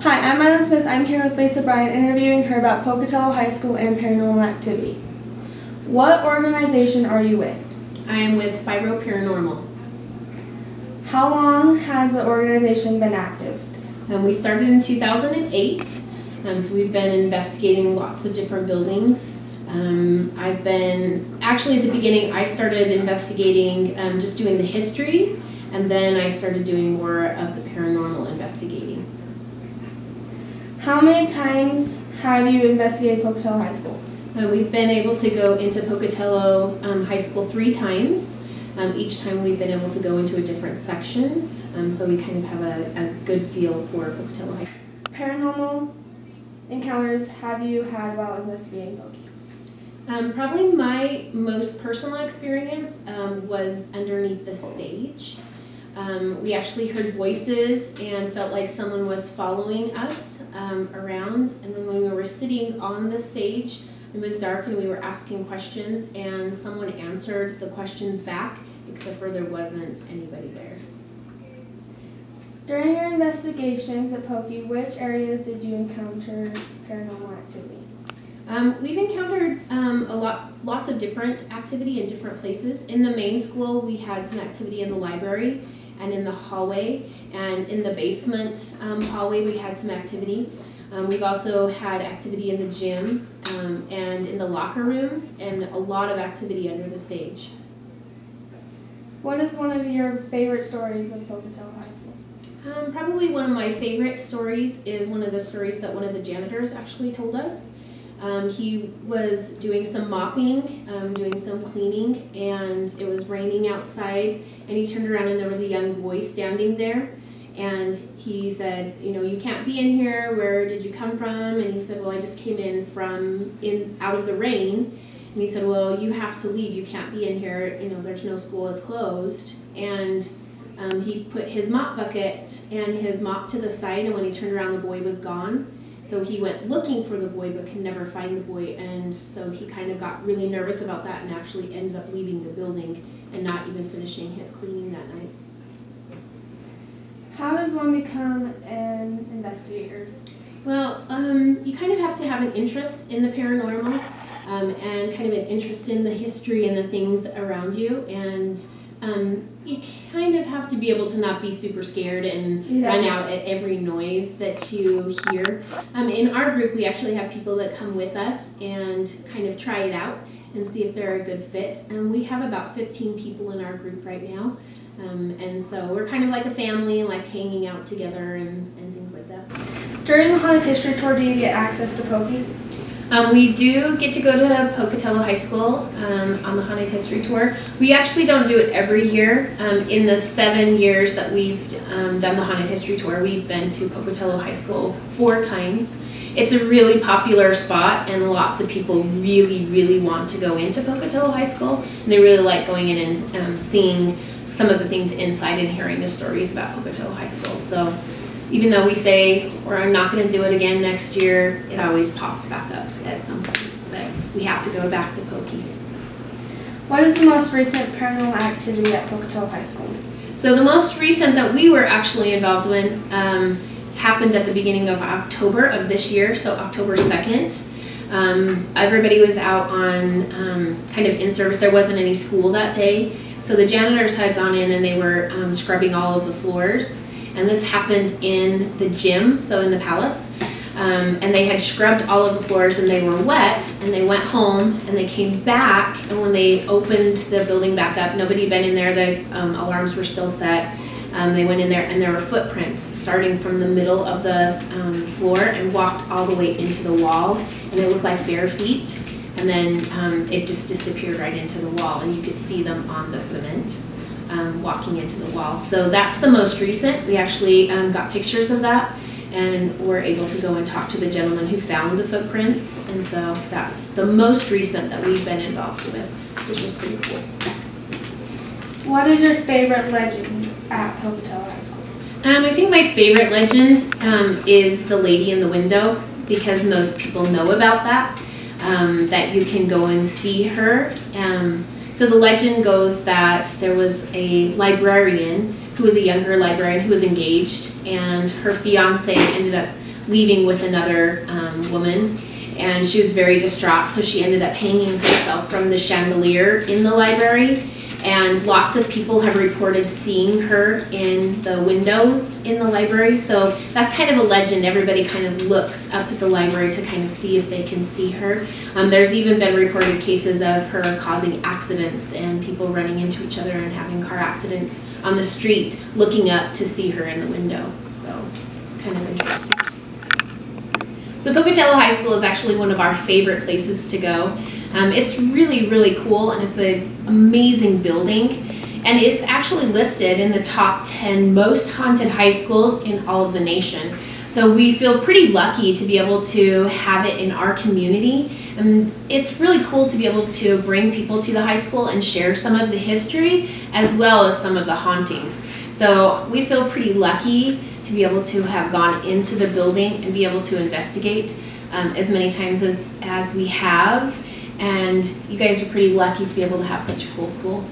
Hi, I'm Mylin Smith. I'm here with Lisa Bryan interviewing her about Pocatello High School and paranormal activity. What organization are you with? I am with Spiro Paranormal. How long has the organization been active? We started in 2008, so we've been investigating lots of different buildings. Actually at the beginning I started investigating, just doing the history, and then I started doing more of the paranormal investigating. How many times have you investigated Pocatello High School? We've been able to go into Pocatello High School 3 times. Each time we've been able to go into a different section, so we kind of have a good feel for Pocatello High School. Paranormal encounters have you had while investigating Pocatello? Probably my most personal experience was underneath the stage. We actually heard voices and felt like someone was following us around, and then when we were sitting on the stage, it was dark and we were asking questions, and someone answered the questions back, except for there wasn't anybody there. During your investigations at Pokey, which areas did you encounter paranormal activity? We've encountered lots of different activity in different places. In the main school, we had some activity in the library and in the hallway, and in the basement hallway we had some activity. We've also had activity in the gym and in the locker rooms, and a lot of activity under the stage. What is one of your favorite stories of Pocatello High School? Probably one of my favorite stories is one of the stories that one of the janitors actually told us. He was doing some mopping, doing some cleaning, and it was raining outside, and he turned around and there was a young boy standing there, and he said, you know, you can't be in here, where did you come from? And he said, well, I just came in out of the rain. And he said, well, you have to leave, you can't be in here, you know, there's no school, it's closed. And he put his mop bucket and his mop to the side, and when he turned around, the boy was gone. So he went looking for the boy but could never find the boy, and so he kind of got really nervous about that and actually ended up leaving the building and not even finishing his cleaning that night. How does one become an investigator? Well, you kind of have to have an interest in the paranormal and kind of an interest in the history and the things around you, and you kind of have to be able to not be super scared and run out at every noise that you hear. In our group, we actually have people that come with us and kind of try it out and see if they're a good fit. We have about 15 people in our group right now, and so we're kind of like a family, like hanging out together and things like that. During the haunted history tour, do you get access to Pokey? We do get to go to Pocatello High School on the Haunted History Tour. We actually don't do it every year. In the 7 years that we've done the Haunted History Tour, we've been to Pocatello High School 4 times. It's a really popular spot, and lots of people really, really want to go into Pocatello High School. And they really like going in and seeing some of the things inside and hearing the stories about Pocatello High School. So even though we say we're not going to do it again next year, it always pops back up at some point. But we have to go back to Pokey. What is the most recent paranormal activity at Pocatello High School? So the most recent that we were actually involved in happened at the beginning of October of this year, so October 2nd. Everybody was out on kind of in service. There wasn't any school that day, so the janitors had gone in and they were scrubbing all of the floors. And this happened in the gym, so in the palace, and they had scrubbed all of the floors and they were wet, and they went home and they came back, and when they opened the building back up, nobody had been in there, the alarms were still set. They went in there and there were footprints starting from the middle of the floor and walked all the way into the wall, and it looked like bare feet, and then it just disappeared right into the wall, and you could see them on the cement. Walking into the wall. So that's the most recent. We actually got pictures of that, and were able to go and talk to the gentleman who found the footprints, and so that's the most recent that we've been involved with, which is pretty cool. What is your favorite legend at Pocatello High School? I think my favorite legend is the lady in the window, because most people know about that, that you can go and see her. So the legend goes that there was a librarian who was a younger librarian who was engaged, and her fiance ended up leaving with another woman, and she was very distraught, so she ended up hanging herself from the chandelier in the library. And lots of people have reported seeing her in the windows in the library, so that's kind of a legend. Everybody kind of looks up at the library to kind of see if they can see her. There's even been reported cases of her causing accidents and people running into each other and having car accidents on the street, looking up to see her in the window. So it's kind of interesting. So Pocatello High School is actually one of our favorite places to go. It's really, really cool, and it's an amazing building. And it's actually listed in the top 10 most haunted high schools in all of the nation. So we feel pretty lucky to be able to have it in our community. And it's really cool to be able to bring people to the high school and share some of the history as well as some of the hauntings. So we feel pretty lucky to be able to have gone into the building and be able to investigate as many times as we have. And you guys are pretty lucky to be able to have such a cool school.